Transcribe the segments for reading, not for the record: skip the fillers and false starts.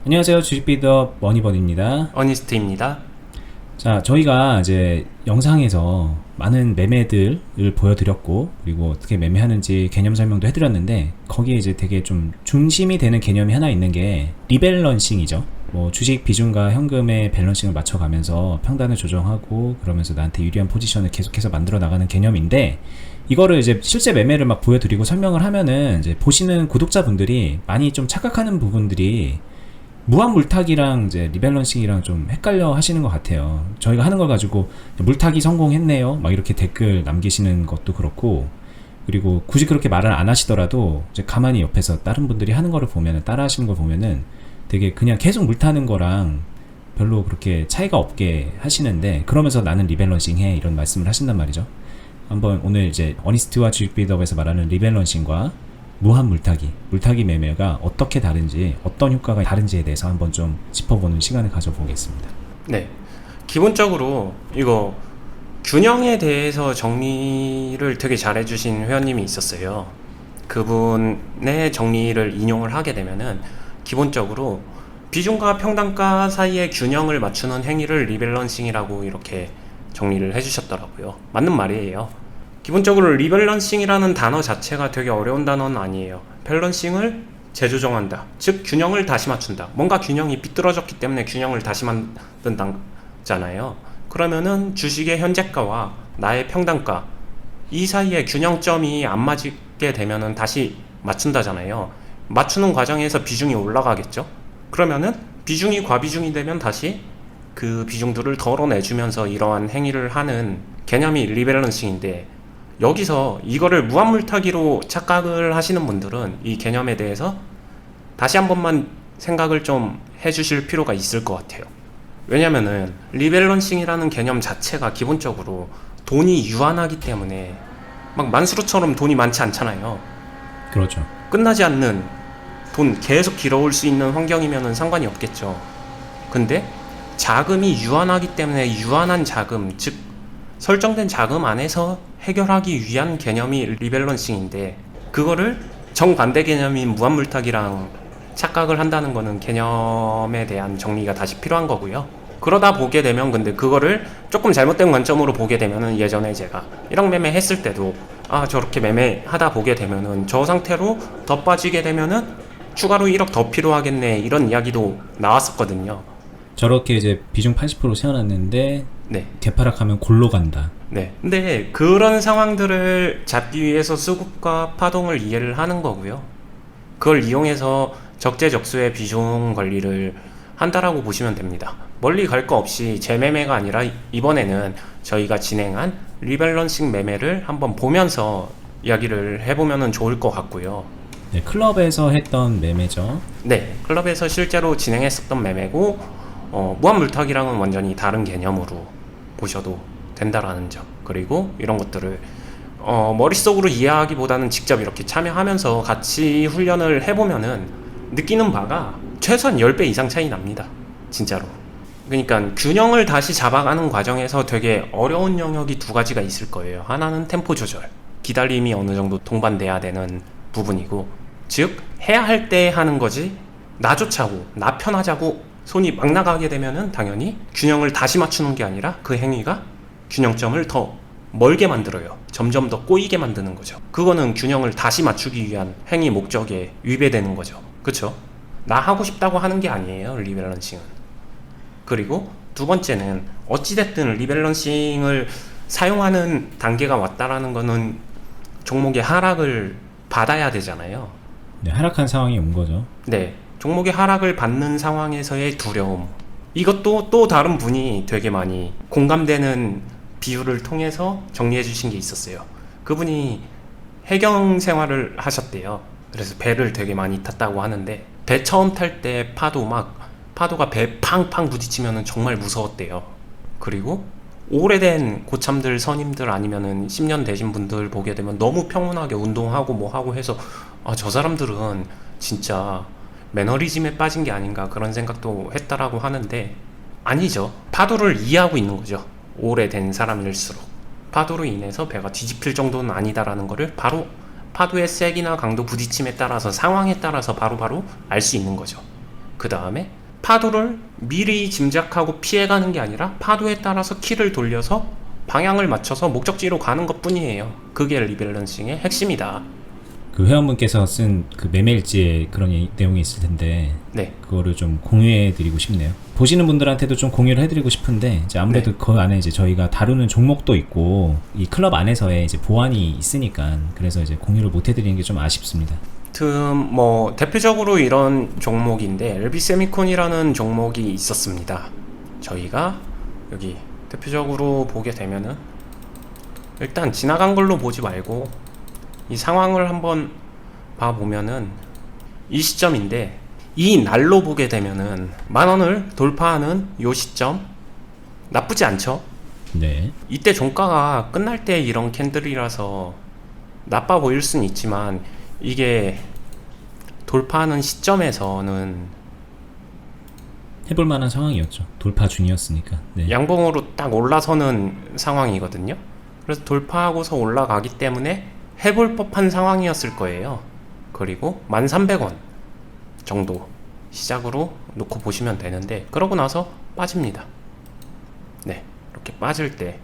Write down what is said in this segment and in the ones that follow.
안녕하세요. 주식비더 머니버디입니다. 어니스트입니다. 자, 저희가 이제 영상에서 많은 매매들을 보여드렸고, 그리고 어떻게 매매하는지 개념 설명도 해드렸는데, 거기에 이제 되게 좀 중심이 되는 개념이 하나 있는 게 리밸런싱이죠. 뭐 주식 비중과 현금의 밸런싱을 맞춰가면서 평단을 조정하고, 그러면서 나한테 유리한 포지션을 계속해서 만들어 나가는 개념인데, 이거를 이제 실제 매매를 막 보여드리고 설명을 하면은 이제 보시는 구독자분들이 많이 좀 착각하는 부분들이 무한 물타기랑 이제 리밸런싱이랑 좀 헷갈려 하시는 것 같아요. 저희가 하는 걸 가지고 물타기 성공했네요 막 이렇게 댓글 남기시는 것도 그렇고, 그리고 굳이 그렇게 말을 안 하시더라도 이제 가만히 옆에서 다른 분들이 하는 거를 보면은, 따라 하시는 걸 보면은 되게 그냥 계속 물타는 거랑 별로 그렇게 차이가 없게 하시는데, 그러면서 나는 리밸런싱 해 이런 말씀을 하신단 말이죠. 한번 오늘 이제 어니스트와 주식비더에서 말하는 리밸런싱과 무한 물타기 매매가 어떻게 다른지, 어떤 효과가 다른지에 대해서 한번 좀 짚어보는 시간을 가져보겠습니다. 네. 기본적으로 이거 균형에 대해서 정리를 되게 잘해주신 회원님이 있었어요. 그분의 정리를 인용을 하게 되면은 기본적으로 비중과 평단가 사이의 균형을 맞추는 행위를 리밸런싱이라고 이렇게 정리를 해주셨더라고요. 맞는 말이에요. 기본적으로 리밸런싱이라는 단어 자체가 되게 어려운 단어는 아니에요. 밸런싱을 재조정한다. 즉 균형을 다시 맞춘다. 뭔가 균형이 삐뚤어졌기 때문에 균형을 다시 만든다잖아요. 그러면은 주식의 현재가와 나의 평단가 이 사이에 균형점이 안 맞게 되면은 다시 맞춘다잖아요. 맞추는 과정에서 비중이 올라가겠죠. 그러면은 비중이 과비중이 되면 다시 그 비중들을 덜어내주면서 이러한 행위를 하는 개념이 리밸런싱인데, 여기서 이거를 무한물타기로 착각을 하시는 분들은 이 개념에 대해서 다시 한 번만 생각을 좀 해주실 필요가 있을 것 같아요. 왜냐면은 리밸런싱이라는 개념 자체가 기본적으로 돈이 유한하기 때문에 막 만수르처럼 돈이 많지 않잖아요. 그렇죠. 끝나지 않는 돈 계속 길어올 수 있는 환경이면은 상관이 없겠죠. 근데 자금이 유한하기 때문에 유한한 자금, 즉 설정된 자금 안에서 해결하기 위한 개념이 리밸런싱인데, 그거를 정반대 개념인 무한물타기랑 착각을 한다는 거는 개념에 대한 정리가 다시 필요한 거고요. 그러다 보게 되면 근데 그거를 조금 잘못된 관점으로 보게 되면은, 예전에 제가 1억 매매 했을 때도 저렇게 매매하다 보게 되면은 저 상태로 더 빠지게 되면은 추가로 1억 더 필요하겠네 이런 이야기도 나왔었거든요. 저렇게 이제 비중 80% 세워놨는데 네. 개파락하면 골로 간다. 네. 근데 그런 상황들을 잡기 위해서 수급과 파동을 이해를 하는 거고요. 그걸 이용해서 적재적소의 비중 관리를 한다라고 보시면 됩니다. 멀리 갈 거 없이 재매매가 아니라 이번에는 저희가 진행한 리밸런싱 매매를 한번 보면서 이야기를 해보면 좋을 것 같고요. 네, 클럽에서 했던 매매죠. 네. 클럽에서 실제로 진행했었던 매매고, 무한물타기랑은 완전히 다른 개념으로 보셔도 된다라는 점. 그리고 이런 것들을 머릿속으로 이해하기보다는 직접 이렇게 참여하면서 같이 훈련을 해보면은 느끼는 바가 최소한 10배 이상 차이 납니다. 진짜로. 그러니까 균형을 다시 잡아가는 과정에서 되게 어려운 영역이 두 가지가 있을 거예요. 하나는 템포 조절, 기다림이 어느 정도 동반돼야 되는 부분이고, 즉 해야 할 때 하는 거지 나조차 하고 나 편하자고 손이 막 나가게 되면은 당연히 균형을 다시 맞추는 게 아니라 그 행위가 균형점을 더 멀게 만들어요. 점점 더 꼬이게 만드는 거죠. 그거는 균형을 다시 맞추기 위한 행위 목적에 위배되는 거죠. 그쵸? 나 하고 싶다고 하는 게 아니에요, 리밸런싱은. 그리고 두 번째는 어찌됐든 리밸런싱을 사용하는 단계가 왔다라는 거는 종목의 하락을 받아야 되잖아요. 네, 하락한 상황이 온 거죠. 네. 종목의 하락을 받는 상황에서의 두려움, 이것도 또 다른 분이 되게 많이 공감되는 비유를 통해서 정리해 주신 게 있었어요. 그분이 해경 생활을 하셨대요. 그래서 배를 되게 많이 탔다고 하는데, 배 처음 탈 때 파도가 배 팡팡 부딪히면 정말 무서웠대요. 그리고 오래된 고참들, 선임들 아니면은 10년 되신 분들 보게 되면 너무 평온하게 운동하고 뭐 하고 해서 저 사람들은 진짜 매너리즘에 빠진 게 아닌가 그런 생각도 했다라고 하는데, 아니죠. 파도를 이해하고 있는 거죠. 오래된 사람일수록 파도로 인해서 배가 뒤집힐 정도는 아니다라는 거를 바로 파도의 세기나 강도, 부딪힘에 따라서, 상황에 따라서 바로바로 알 수 있는 거죠. 그 다음에 파도를 미리 짐작하고 피해가는 게 아니라 파도에 따라서 키를 돌려서 방향을 맞춰서 목적지로 가는 것 뿐이에요. 그게 리밸런싱의 핵심이다. 그 회원분께서 쓴 그 매매일지에 그런 내용이 있을 텐데 네. 그거를 좀 공유해드리고 싶네요. 보시는 분들한테도 좀 공유를 해드리고 싶은데 이제 아무래도 네. 그 안에 이제 저희가 다루는 종목도 있고 이 클럽 안에서의 이제 보안이 있으니까 그래서 이제 공유를 못 해드리는 게 좀 아쉽습니다. 뭐 대표적으로 이런 종목인데 LB 세미콘이라는 종목이 있었습니다. 저희가 여기 대표적으로 보게 되면은 일단 지나간 걸로 보지 말고 이 상황을 한번 봐보면은 이 시점인데 이 날로 보게 되면은 10,000원을 돌파하는 요 시점 나쁘지 않죠? 네. 이때 종가가 끝날 때 이런 캔들이라서 나빠 보일 수는 있지만 이게 돌파하는 시점에서는 해볼 만한 상황이었죠. 돌파 중이었으니까. 네. 양봉으로 딱 올라서는 상황이거든요. 그래서 돌파하고서 올라가기 때문에 해볼 법한 상황이었을 거예요. 그리고 1,300원 정도 시작으로 놓고 보시면 되는데 그러고 나서 빠집니다. 네, 이렇게 빠질 때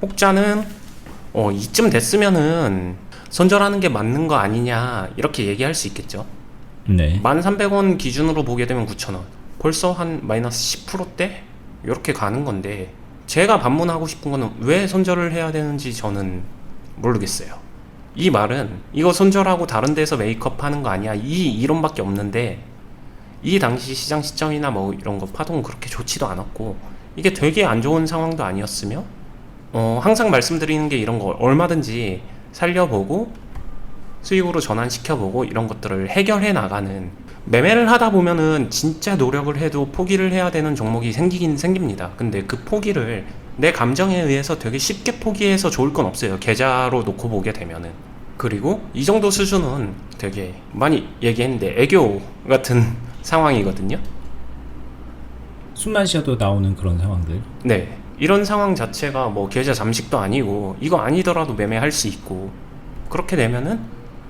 혹자는 이쯤 됐으면은 손절하는 게 맞는 거 아니냐 이렇게 얘기할 수 있겠죠. 네. 1,300원 기준으로 보게 되면 9,000원 벌써 한 마이너스 10%대 이렇게 가는 건데 제가 반문하고 싶은 거는 왜 손절을 해야 되는지 저는 모르겠어요. 이 말은 이거 손절하고 다른 데서 메이크업 하는 거 아니야 이 이론밖에 없는데 이 당시 시장 시점이나 뭐 이런 거 파동은 그렇게 좋지도 않았고 이게 되게 안 좋은 상황도 아니었으며 항상 말씀드리는 게 이런 거 얼마든지 살려보고 수익으로 전환시켜보고 이런 것들을 해결해 나가는 매매를 하다 보면은 진짜 노력을 해도 포기를 해야 되는 종목이 생기긴 생깁니다. 근데 그 포기를 내 감정에 의해서 되게 쉽게 포기해서 좋을 건 없어요. 계좌로 놓고 보게 되면은. 그리고 이 정도 수준은 되게 많이 얘기했는데 애교 같은 상황이거든요. 숨만 쉬어도 나오는 그런 상황들. 네. 이런 상황 자체가 뭐 계좌 잠식도 아니고 이거 아니더라도 매매할 수 있고 그렇게 되면은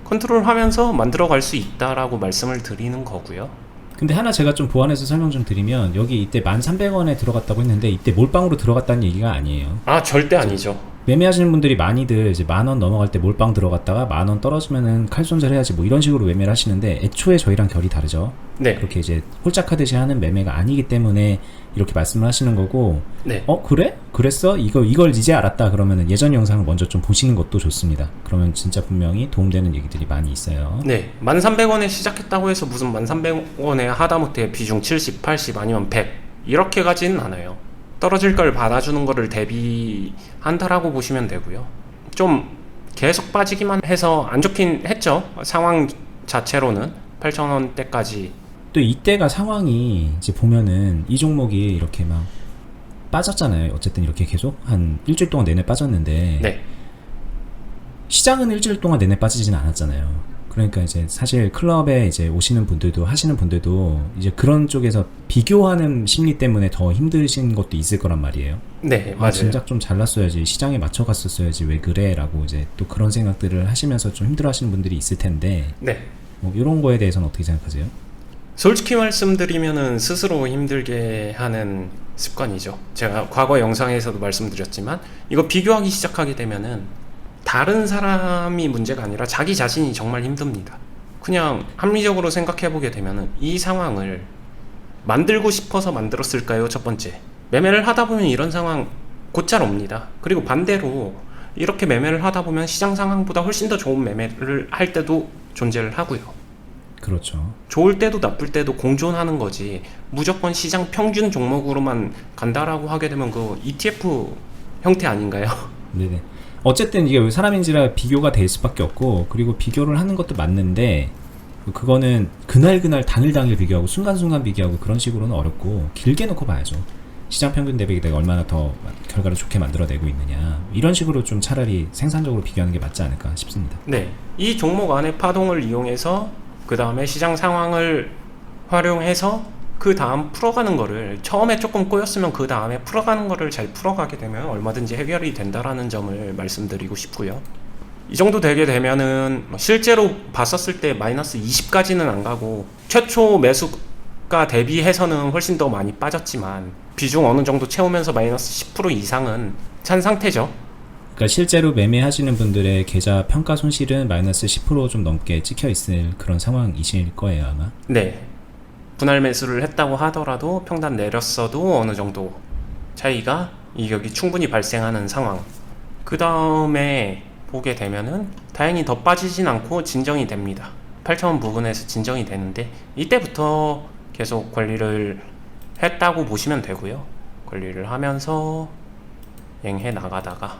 컨트롤 하면서 만들어 갈 수 있다라고 말씀을 드리는 거고요. 근데 하나 제가 좀 보완해서 설명 좀 드리면 여기 이때 1,300원에 들어갔다고 했는데 이때 몰빵으로 들어갔다는 얘기가 아니에요. 아, 절대 아니죠. 매매하시는 분들이 많이들 이제 10,000원 넘어갈 때 몰빵 들어갔다가 10,000원 떨어지면은 칼손절 해야지 뭐 이런 식으로 매매를 하시는데 애초에 저희랑 결이 다르죠. 네. 그렇게 이제 홀짝하듯이 하는 매매가 아니기 때문에 이렇게 말씀을 하시는 거고. 네. 그래? 그랬어? 이걸 이제 알았다 그러면은 예전 영상을 먼저 좀 보시는 것도 좋습니다. 그러면 진짜 분명히 도움되는 얘기들이 많이 있어요. 네. 1,300원에 시작했다고 해서 무슨 1,300원에 하다못해 비중 70, 80 아니면 100 이렇게 가지는 않아요. 떨어질 걸 받아주는 거를 대비한다라고 보시면 되고요. 좀 계속 빠지기만 해서 안 좋긴 했죠. 상황 자체로는 8,000원대까지. 또 이때가 상황이 이제 보면은 이 종목이 이렇게 막 빠졌잖아요. 어쨌든 이렇게 계속 한 일주일 동안 내내 빠졌는데 네. 시장은 일주일 동안 내내 빠지진 않았잖아요. 그러니까 이제 사실 클럽에 이제 오시는 분들도 하시는 분들도 이제 그런 쪽에서 비교하는 심리 때문에 더 힘드신 것도 있을 거란 말이에요. 네, 맞아요. 진작 좀 잘났어야지, 시장에 맞춰 갔었어야지, 왜 그래? 라고 이제 또 그런 생각들을 하시면서 좀 힘들어 하시는 분들이 있을 텐데 네. 뭐 이런 거에 대해서는 어떻게 생각하세요? 솔직히 말씀드리면은 스스로 힘들게 하는 습관이죠. 제가 과거 영상에서도 말씀드렸지만 이거 비교하기 시작하게 되면은 다른 사람이 문제가 아니라 자기 자신이 정말 힘듭니다. 그냥 합리적으로 생각해보게 되면은 이 상황을 만들고 싶어서 만들었을까요? 첫 번째, 매매를 하다 보면 이런 상황 곧잘 옵니다. 그리고 반대로 이렇게 매매를 하다 보면 시장 상황보다 훨씬 더 좋은 매매를 할 때도 존재를 하고요. 그렇죠. 좋을 때도 나쁠 때도 공존하는 거지 무조건 시장 평균 종목으로만 간다라고 하게 되면 그 ETF 형태 아닌가요? 네네. 어쨌든 이게 사람인지라 비교가 될 수밖에 없고, 그리고 비교를 하는 것도 맞는데 그거는 그날 당일 비교하고 순간순간 비교하고 그런 식으로는 어렵고, 길게 놓고 봐야죠. 시장 평균 대비가 내가 얼마나 더 결과를 좋게 만들어내고 있느냐, 이런 식으로 좀 차라리 생산적으로 비교하는 게 맞지 않을까 싶습니다. 네, 이 종목 안에 파동을 이용해서 그 다음에 시장 상황을 활용해서 그 다음 풀어가는 거를, 처음에 조금 꼬였으면 그 다음에 풀어가는 거를 잘 풀어가게 되면 얼마든지 해결이 된다라는 점을 말씀드리고 싶고요. 이 정도 되게 되면은 실제로 봤었을 때 마이너스 20까지는 안 가고 최초 매수 가 대비해서는 훨씬 더 많이 빠졌지만 비중 어느 정도 채우면서 마이너스 10% 이상은 찬 상태죠. 그러니까 실제로 매매하시는 분들의 계좌 평가 손실은 마이너스 10%좀 넘게 찍혀 있을 그런 상황이실 거예요, 아마. 네. 분할 매수를 했다고 하더라도 평단 내렸어도 어느 정도 차이가 이격이 충분히 발생하는 상황. 그 다음에 보게 되면은 다행히 더 빠지진 않고 진정이 됩니다. 8,000원 부근에서 진정이 되는데 이때부터 계속 관리를 했다고 보시면 되고요. 관리를 하면서 행해 나가다가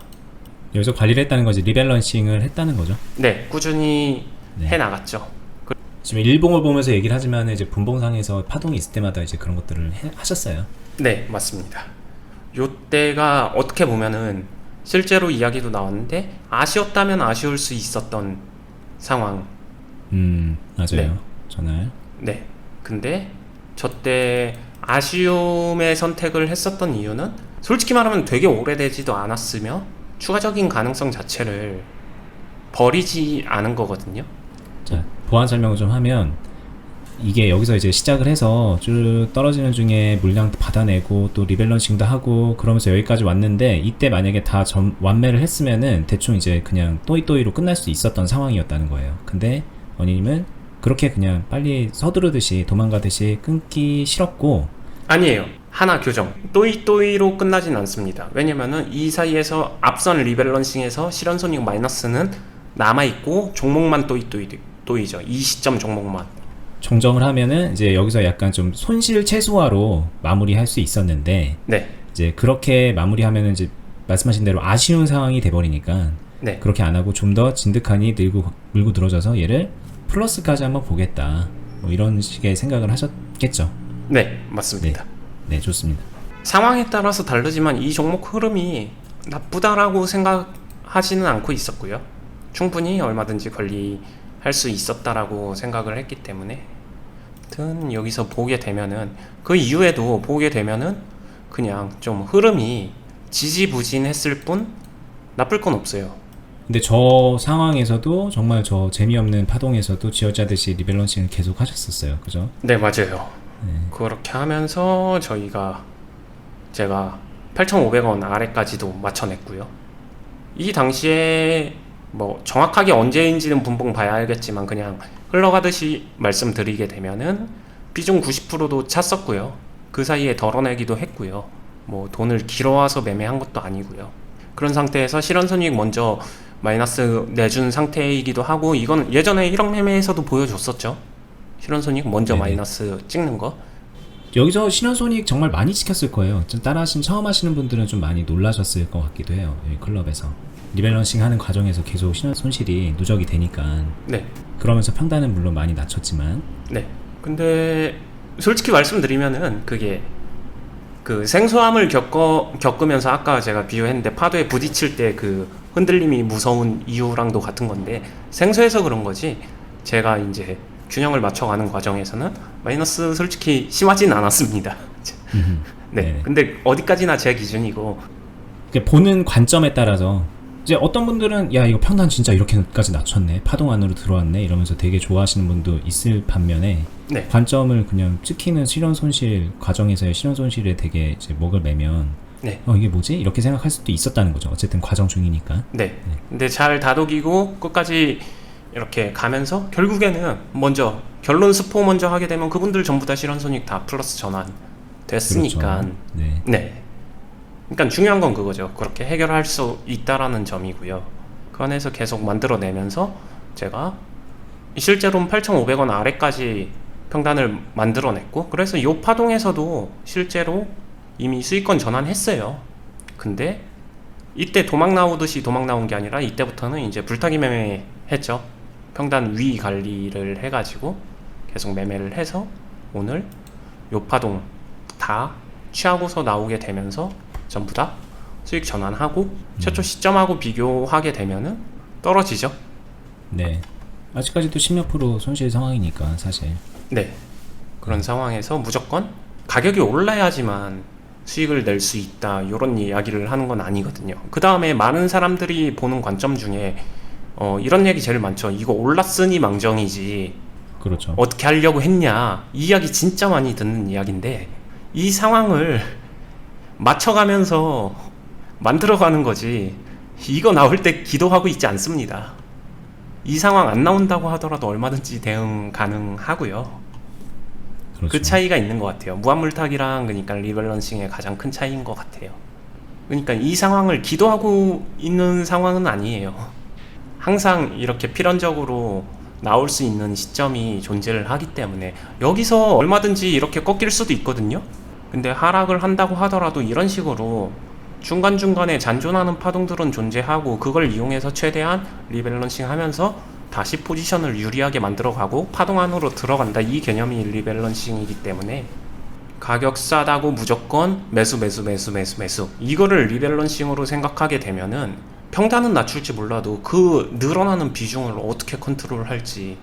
여기서 관리를 했다는 거지, 리밸런싱을 했다는 거죠. 네, 꾸준히 네. 해 나갔죠. 지금 일봉을 보면서 얘기를 하지만 이제 분봉상에서 파동이 있을 때마다 이제 그런 것들을 하셨어요. 네, 맞습니다. 요때가 어떻게 보면은 실제로 이야기도 나왔는데 아쉬웠다면 아쉬울 수 있었던 상황. 맞아요. 네. 전날. 네. 근데 저때 아쉬움의 선택을 했었던 이유는 솔직히 말하면 되게 오래되지도 않았으며 추가적인 가능성 자체를 버리지 않은 거거든요. 자, 보완 설명을 좀 하면 이게 여기서 이제 시작을 해서 쭉 떨어지는 중에 물량 받아내고 또 리밸런싱도 하고 그러면서 여기까지 왔는데 이때 만약에 다 완매를 했으면은 대충 이제 그냥 또이또이로 끝날 수 있었던 상황이었다는 거예요. 근데 원희님은 그렇게 그냥 빨리 서두르듯이 도망가듯이 끊기 싫었고 아니에요. 하나 교정. 또이또이로 끝나진 않습니다. 왜냐면은 이 사이에서 앞선 리밸런싱에서 실현손익 마이너스는 남아있고 종목만 또이죠. 이 시점 종목만. 정정을 하면은 이제 여기서 약간 좀 손실 최소화로 마무리할 수 있었는데 네. 이제 그렇게 마무리하면은 이제 말씀하신 대로 아쉬운 상황이 돼버리니까 네. 그렇게 안 하고 좀 더 진득하니 밀고 들어져서 얘를 플러스까지 한번 보겠다. 뭐 이런 식의 생각을 하셨겠죠. 네, 맞습니다. 네, 좋습니다. 상황에 따라서 다르지만 이 종목 흐름이 나쁘다라고 생각하지는 않고 있었고요. 충분히 얼마든지 관리할 수 있었다라고 생각을 했기 때문에 아무튼 여기서 보게 되면은 그 이후에도 보게 되면은 그냥 좀 흐름이 지지부진했을 뿐 나쁠 건 없어요. 근데 저 상황에서도 정말 저 재미없는 파동에서도 쥐어짜듯이 리밸런싱을 계속 하셨었어요. 그죠? 네, 맞아요. 네. 그렇게 하면서 제가 8,500원 아래까지도 맞춰냈고요. 이 당시에 뭐 정확하게 언제인지는 분봉 봐야 알겠지만 그냥 흘러가듯이 말씀드리게 되면은 비중 90%도 찼었고요. 그 사이에 덜어내기도 했고요. 뭐 돈을 길어와서 매매한 것도 아니고요. 그런 상태에서 실현손익 먼저 마이너스 내준 상태이기도 하고 이건 예전에 1억 매매에서도 보여줬었죠. 실현손익 먼저 네네. 마이너스 찍는 거. 여기서 실현손익 정말 많이 시켰을 거예요. 좀 처음 하시는 분들은 좀 많이 놀라셨을 것 같기도 해요. 여기 클럽에서 리밸런싱 하는 과정에서 계속 실현손실이 누적이 되니까. 네. 그러면서 평단은 물론 많이 낮췄지만. 네. 근데 솔직히 말씀드리면은 그게 그 생소함을 겪으면서 아까 제가 비유했는데 파도에 부딪힐 때 그 흔들림이 무서운 이유랑도 같은 건데 생소해서 그런 거지 제가 이제 균형을 맞춰가는 과정에서는 마이너스 솔직히 심하진 않았습니다. 네. 네네. 근데 어디까지나 제 기준이고 보는 관점에 따라서 이제 어떤 분들은 야 이거 평단 진짜 이렇게까지 낮췄네 파동 안으로 들어왔네 이러면서 되게 좋아하시는 분도 있을 반면에 네. 관점을 그냥 찍히는 실현손실 과정에서의 실현손실에 되게 이제 목을 매면 네. 이게 뭐지? 이렇게 생각할 수도 있었다는 거죠. 어쨌든 과정 중이니까. 네. 근데 잘 다독이고 끝까지 이렇게 가면서 결국에는 먼저 결론 스포 먼저 하게 되면 그분들 전부 다 실현손익 다 플러스 전환 됐으니까. 그렇죠. 네. 네. 그러니까 중요한 건 그거죠. 그렇게 해결할 수 있다라는 점이고요. 그 안에서 계속 만들어내면서 제가 실제로는 8,500원 아래까지 평단을 만들어냈고 그래서 이 파동에서도 실제로 이미 수익권 전환했어요. 근데 이때 도망 나오듯이 도망 나온 게 아니라 이때부터는 이제 불타기 매매 했죠. 평단 위 관리를 해가지고 계속 매매를 해서 오늘 요 파동 다 취하고서 나오게 되면서 전부 다 수익 전환하고 최초 시점하고 비교하게 되면은 떨어지죠. 네. 아직까지도 10몇 프로 손실 상황이니까 사실. 네. 그런 상황에서 무조건 가격이 올라야지만 수익을 낼 수 있다 이런 이야기를 하는 건 아니거든요. 그 다음에 많은 사람들이 보는 관점 중에 이런 얘기 제일 많죠. 이거 올랐으니 망정이지. 그렇죠. 어떻게 하려고 했냐, 이 이야기 진짜 많이 듣는 이야기인데 이 상황을 맞춰가면서 만들어가는 거지 이거 나올 때 기도하고 있지 않습니다. 이 상황 안 나온다고 하더라도 얼마든지 대응 가능하고요. 그렇죠. 그 차이가 있는 것 같아요. 무한물타기랑 그러니까 리밸런싱의 가장 큰 차이인 것 같아요. 그러니까 이 상황을 기도하고 있는 상황은 아니에요. 항상 이렇게 필연적으로 나올 수 있는 시점이 존재를 하기 때문에 여기서 얼마든지 이렇게 꺾일 수도 있거든요. 근데 하락을 한다고 하더라도 이런 식으로 중간중간에 잔존하는 파동들은 존재하고 그걸 이용해서 최대한 리밸런싱 하면서 다시 포지션을 유리하게 만들어가고 파동 안으로 들어간다, 이 개념이 리밸런싱이기 때문에 가격 싸다고 무조건 매수 이거를 리밸런싱으로 생각하게 되면은 평단은 낮출지 몰라도 그 늘어나는 비중을 어떻게 컨트롤할지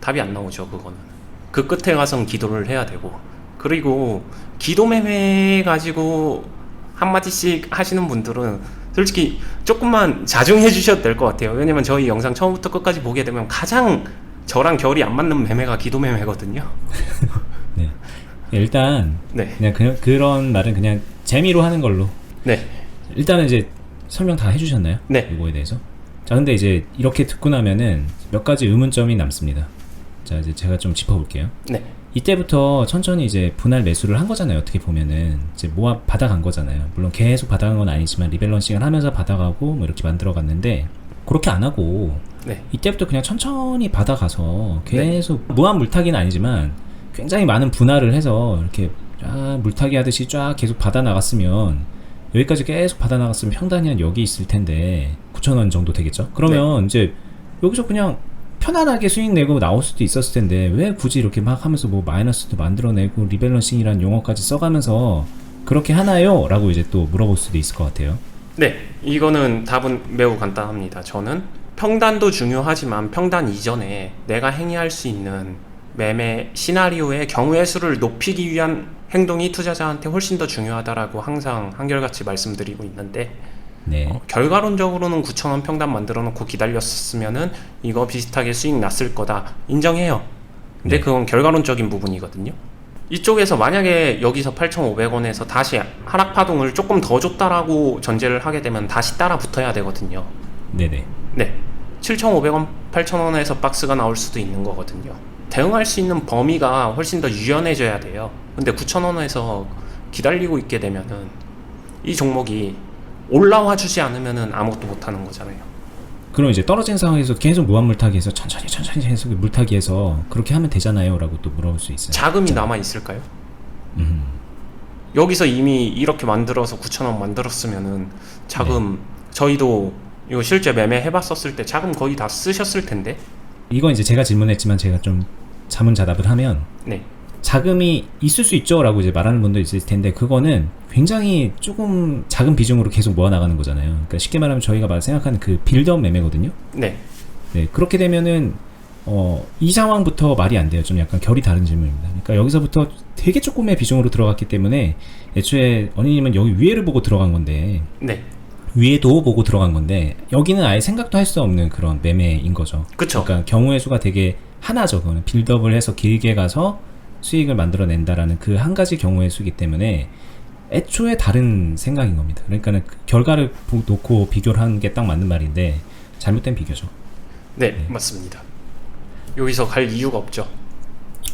답이 안 나오죠. 그거는 그 끝에 가선 기도를 해야 되고, 그리고 기도 매매 가지고 한마디씩 하시는 분들은 솔직히 조금만 자중해 주셔도 될 것 같아요. 왜냐면 저희 영상 처음부터 끝까지 보게 되면 가장 저랑 결이 안 맞는 매매가 기도 매매거든요. 네. 일단 네. 그냥 그런 말은 그냥 재미로 하는 걸로. 네. 일단은 이제 설명 다 해주셨나요? 네. 이거에 대해서. 자, 근데 이제 이렇게 듣고 나면은 몇 가지 의문점이 남습니다. 자, 이제 제가 좀 짚어볼게요. 네. 이때부터 천천히 이제 분할 매수를 한 거잖아요. 어떻게 보면은 이제 모아 받아간 거잖아요. 물론 계속 받아간 건 아니지만 리밸런싱을 하면서 받아가고 뭐 이렇게 만들어갔는데, 그렇게 안 하고 네. 이때부터 그냥 천천히 받아가서 계속 무한 물타기는 아니지만 굉장히 많은 분할을 해서 이렇게 쫙 물타기 하듯이 쫙 계속 받아 나갔으면, 여기까지 계속 받아 나갔으면 평단이 한 여기 있을 텐데 9,000원 정도 되겠죠. 그러면 이제 여기서 그냥 편안하게 수익 내고 나올 수도 있었을 텐데 왜 굳이 이렇게 막 하면서 뭐 마이너스도 만들어내고 리밸런싱이란 용어까지 써가면서 그렇게 하나요? 라고 이제 또 물어볼 수도 있을 것 같아요. 네, 이거는 답은 매우 간단합니다. 저는 평단도 중요하지만 평단 이전에 내가 행위할 수 있는 매매 시나리오의 경우의 수를 높이기 위한 행동이 투자자한테 훨씬 더 중요하다라고 항상 한결같이 말씀드리고 있는데, 네. 결과론적으로는 9,000원 평단 만들어 놓고 기다렸으면은 이거 비슷하게 수익 났을 거다, 인정해요. 근데 네. 그건 결과론적인 부분이거든요. 이쪽에서 만약에 여기서 8,500원에서 다시 하락 파동을 조금 더 줬다라고 전제를 하게 되면 다시 따라 붙어야 되거든요. 네네. 네, 7,500원, 8,000원에서 박스가 나올 수도 있는 거거든요. 대응할 수 있는 범위가 훨씬 더 유연해져야 돼요. 근데 9,000원에서 기다리고 있게 되면은 이 종목이 올라와 주지 않으면은 아무것도 못 하는 거잖아요. 그럼 이제 떨어진 상황에서 계속 무한 물타기해서 천천히 계속 물타기해서 그렇게 하면 되잖아요 라고 또 물어볼 수 있어요. 자금이 남아 있을까요? 여기서 이미 이렇게 만들어서 9,000원 만들었으면은 자금, 저희도 이거 실제 매매 해봤었을 때 자금 거의 다 쓰셨을 텐데. 이건 이제 제가 질문했지만 제가 좀 자문자답을 하면, 네. 자금이 있을 수 있죠 라고 이제 말하는 분도 있을 텐데 그거는 굉장히 조금 작은 비중으로 계속 모아나가는 거잖아요. 그러니까 쉽게 말하면 저희가 생각하는 그 빌드업 매매거든요. 네. 네, 그렇게 되면은 이 상황부터 말이 안 돼요. 좀 약간 결이 다른 질문입니다. 그러니까 여기서부터 되게 조금의 비중으로 들어갔기 때문에 애초에 언니님은 여기 위에를 보고 들어간 건데, 네. 위에도 보고 들어간 건데 여기는 아예 생각도 할 수 없는 그런 매매인 거죠. 그쵸. 그러니까 경우의 수가 되게 하나죠. 그거는 빌드업을 해서 길게 가서 수익을 만들어낸다라는 그 한 가지 경우의 수이기 때문에 애초에 다른 생각인 겁니다. 그러니까는 그 결과를 놓고 비교를 하는 게 딱 맞는 말인데 잘못된 비교죠. 네, 맞습니다. 여기서 갈 이유가 없죠.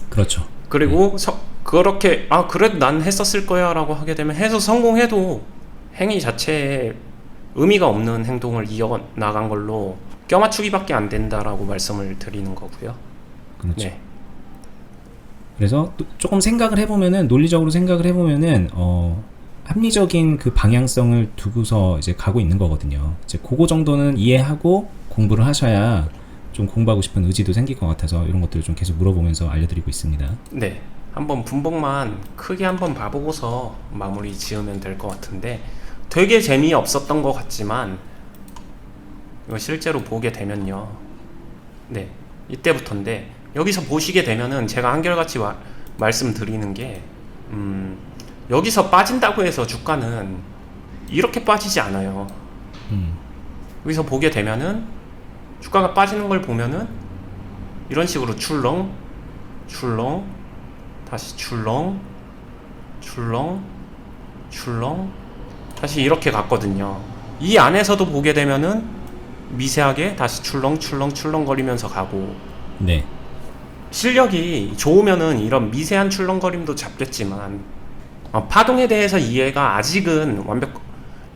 그렇죠. 그리고 그렇게 그래도 난 했었을 거야 라고 하게 되면 해서 성공해도 행위 자체에 의미가 없는 행동을 이어나간 걸로 껴맞추기밖에 안 된다라고 말씀을 드리는 거고요. 그렇죠. 네. 그래서 조금 생각을 해보면은, 논리적으로 생각을 해보면은 합리적인 그 방향성을 두고서 이제 가고 있는 거거든요. 이제 그거 정도는 이해하고 공부를 하셔야 좀 공부하고 싶은 의지도 생길 것 같아서 이런 것들을 좀 계속 물어보면서 알려드리고 있습니다. 네, 한번 분봉만 크게 한번 봐보고서 마무리 지으면 될 것 같은데, 되게 재미없었던 것 같지만 이거 실제로 보게 되면요, 네, 이때부터인데 여기서 보시게 되면은 제가 한결같이 말씀드리는 게 여기서 빠진다고 해서 주가는 이렇게 빠지지 않아요. 여기서 보게 되면은 주가가 빠지는 걸 보면은 이런 식으로 출렁 출렁, 다시 출렁, 출렁, 출렁, 다시 이렇게 갔거든요. 이 안에서도 보게 되면은 미세하게 다시 출렁 출렁 출렁 거리면서 가고, 네. 실력이 좋으면은 이런 미세한 출렁거림도 잡겠지만 파동에 대해서 이해가 아직은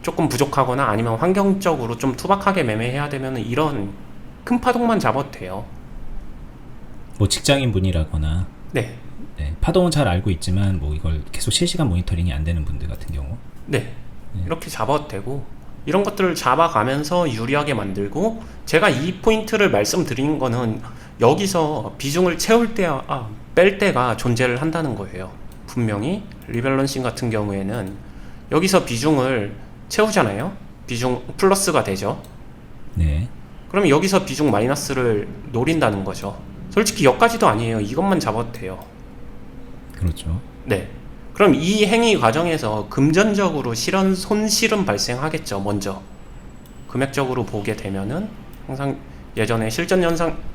조금 부족하거나 아니면 환경적으로 좀 투박하게 매매해야 되면은 이런 큰 파동만 잡아도 돼요. 뭐 직장인 분이라거나 네, 네, 파동은 잘 알고 있지만 뭐 이걸 계속 실시간 모니터링이 안 되는 분들 같은 경우. 네, 이렇게 잡아도 되고, 이런 것들을 잡아가면서 유리하게 만들고, 제가 이 포인트를 말씀드린 거는 여기서 비중을 채울 때, 뺄 때가 존재를 한다는 거예요. 분명히 리밸런싱 같은 경우에는 여기서 비중을 채우잖아요. 비중 플러스가 되죠. 네. 그러면 여기서 비중 마이너스를 노린다는 거죠. 솔직히 여기까지도 아니에요. 이것만 잡아도 돼요. 그렇죠. 네. 그럼 이 행위 과정에서 금전적으로 손실은 발생하겠죠. 먼저 금액적으로 보게 되면은 항상 예전에 실전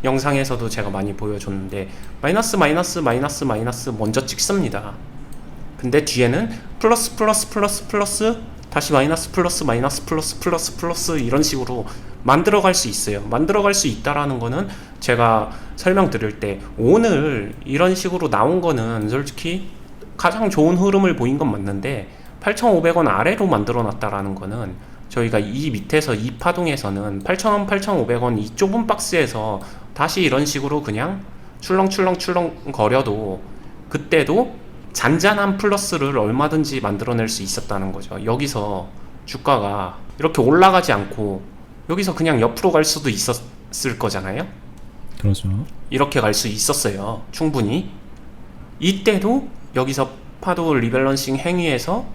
영상에서도 제가 많이 보여줬는데 마이너스 마이너스 마이너스 마이너스 먼저 찍습니다. 근데 뒤에는 플러스 플러스 플러스 플러스 다시 마이너스 플러스 마이너스 플러스 플러스 플러스 이런 식으로 만들어갈 수 있어요. 만들어갈 수 있다라는 거는 제가 설명드릴 때 오늘 이런 식으로 나온 거는 솔직히 가장 좋은 흐름을 보인 건 맞는데 8,500원 아래로 만들어 놨다라는 거는 저희가 이 밑에서 이 파동에서는 8,000원, 8,500원 이 좁은 박스에서 다시 이런 식으로 그냥 출렁출렁출렁 거려도 그때도 잔잔한 플러스를 얼마든지 만들어낼 수 있었다는 거죠. 여기서 주가가 이렇게 올라가지 않고 여기서 그냥 옆으로 갈 수도 있었을 거잖아요. 그렇죠. 이렇게 갈 수 있었어요. 충분히. 이때도 여기서 파도 리밸런싱 행위에서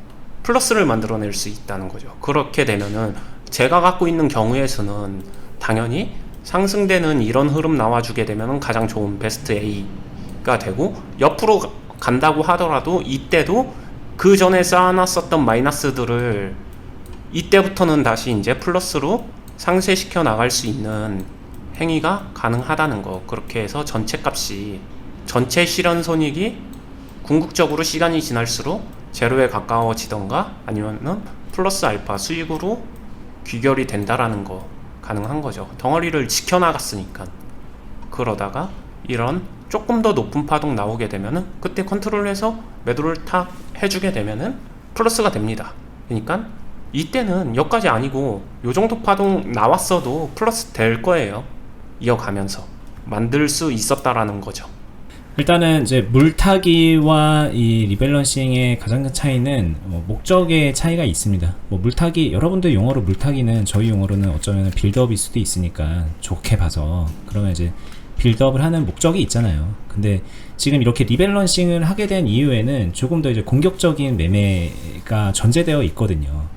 플러스를 만들어낼 수 있다는 거죠. 그렇게 되면은 제가 갖고 있는 경우에서는 당연히 상승되는 이런 흐름 나와주게 되면은 가장 좋은 베스트 A가 되고, 옆으로 간다고 하더라도 이때도 그 전에 쌓아놨었던 마이너스들을 이때부터는 다시 이제 플러스로 상쇄시켜 나갈 수 있는 행위가 가능하다는 거. 그렇게 해서 전체 값이, 전체 실현 손익이 궁극적으로 시간이 지날수록 제로에 가까워지던가 아니면은 플러스 알파 수익으로 귀결이 된다라는 거 가능한 거죠. 덩어리를 지켜나갔으니까. 그러다가 이런 조금 더 높은 파동 나오게 되면은 그때 컨트롤해서 매도를 탁 해주게 되면은 플러스가 됩니다. 그러니까 이때는 여기까지 아니고 요 정도 파동 나왔어도 플러스 될 거예요. 이어가면서 만들 수 있었다라는 거죠. 일단은 이제 물타기와 이 리밸런싱의 가장 큰 차이는 목적의 차이가 있습니다. 뭐 물타기, 여러분들 용어로 물타기는 저희 용어로는 어쩌면 빌드업일 수도 있으니까 좋게 봐서 그러면 이제 빌드업을 하는 목적이 있잖아요. 근데 지금 이렇게 리밸런싱을 하게 된 이유에는 조금 더 이제 공격적인 매매가 전제되어 있거든요.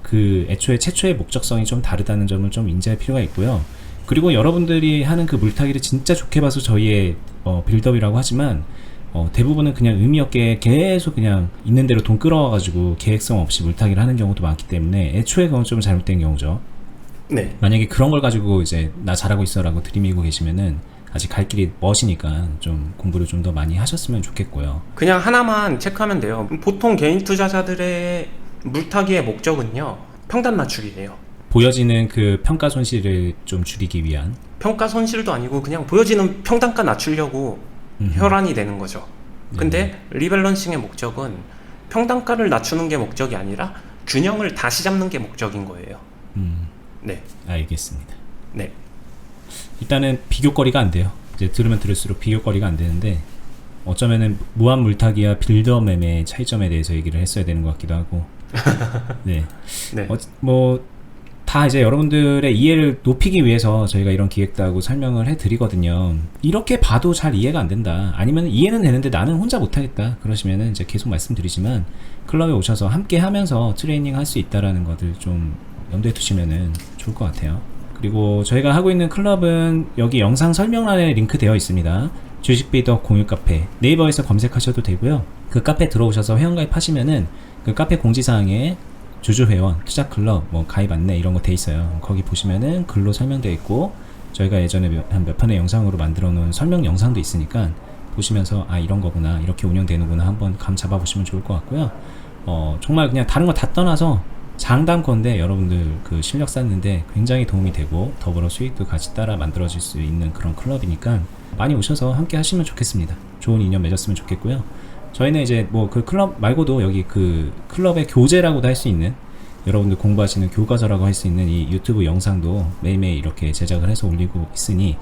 그 애초에 최초의 목적성이 좀 다르다는 점을 좀 인지할 필요가 있고요. 그리고 여러분들이 하는 그 물타기를 진짜 좋게 봐서 저희의 빌드업이라고 하지만 대부분은 그냥 의미 없게 계속 그냥 있는 대로 돈 끌어와가지고 계획성 없이 물타기를 하는 경우도 많기 때문에 애초에 그건 좀 잘못된 경우죠. 네. 만약에 그런 걸 가지고 이제 나 잘하고 있어 라고 들이미고 계시면은 아직 갈 길이 멋이니까 좀 공부를 좀 더 많이 하셨으면 좋겠고요. 그냥 하나만 체크하면 돼요. 보통 개인 투자자들의 물타기의 목적은요, 평단 낮추기예요. 보여지는 그 평가 손실을 좀 줄이기 위한, 평가 손실도 아니고 그냥 보여지는 평단가 낮추려고 혈안이 되는 거죠. 근데 리밸런싱의 목적은 평단가를 낮추는 게 목적이 아니라 균형을 다시 잡는 게 목적인 거예요. 네. 알겠습니다. 네. 일단은 비교거리가 안 돼요. 이제 들으면 들을수록 비교거리가 안 되는데 어쩌면은 무한 물타기와 빌드업 매매의 차이점에 대해서 얘기를 했어야 되는 것 같기도 하고. 네. 네. 뭐 다 이제 여러분들의 이해를 높이기 위해서 저희가 이런 기획도 하고 설명을 해드리거든요. 이렇게 봐도 잘 이해가 안 된다, 아니면 이해는 되는데 나는 혼자 못하겠다, 그러시면은 이제 계속 말씀드리지만 클럽에 오셔서 함께 하면서 트레이닝 할 수 있다라는 것들 좀 염두에 두시면은 좋을 것 같아요. 그리고 저희가 하고 있는 클럽은 여기 영상 설명란에 링크 되어 있습니다. 주식비더 공유 카페, 네이버에서 검색하셔도 되고요. 그 카페 들어오셔서 회원가입 하시면은 그 카페 공지사항에 주주회원, 투자클럽, 뭐 가입 안내 이런 거 돼 있어요. 거기 보시면은 글로 설명되어 있고 저희가 예전에 한 몇 편의 영상으로 만들어 놓은 설명 영상도 있으니까 보시면서 아 이런 거구나 이렇게 운영되는구나 한번 감 잡아보시면 좋을 것 같고요. 정말 그냥 다른 거 다 떠나서 장담컨대 여러분들 그 실력 쌓는데 굉장히 도움이 되고 더불어 수익도 같이 따라 만들어질 수 있는 그런 클럽이니까 많이 오셔서 함께 하시면 좋겠습니다. 좋은 인연 맺었으면 좋겠고요. 저희는 이제 뭐 그 클럽 말고도 여기 그 클럽의 교재라고도 할 수 있는 여러분들 공부하시는 교과서라고 할 수 있는 이 유튜브 영상도 매일매일 이렇게 제작을 해서 올리고 있으니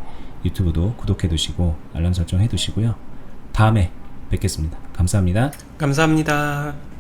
유튜브도 구독해 두시고 알람 설정 해 두시고요. 다음에 뵙겠습니다. 감사합니다. 감사합니다.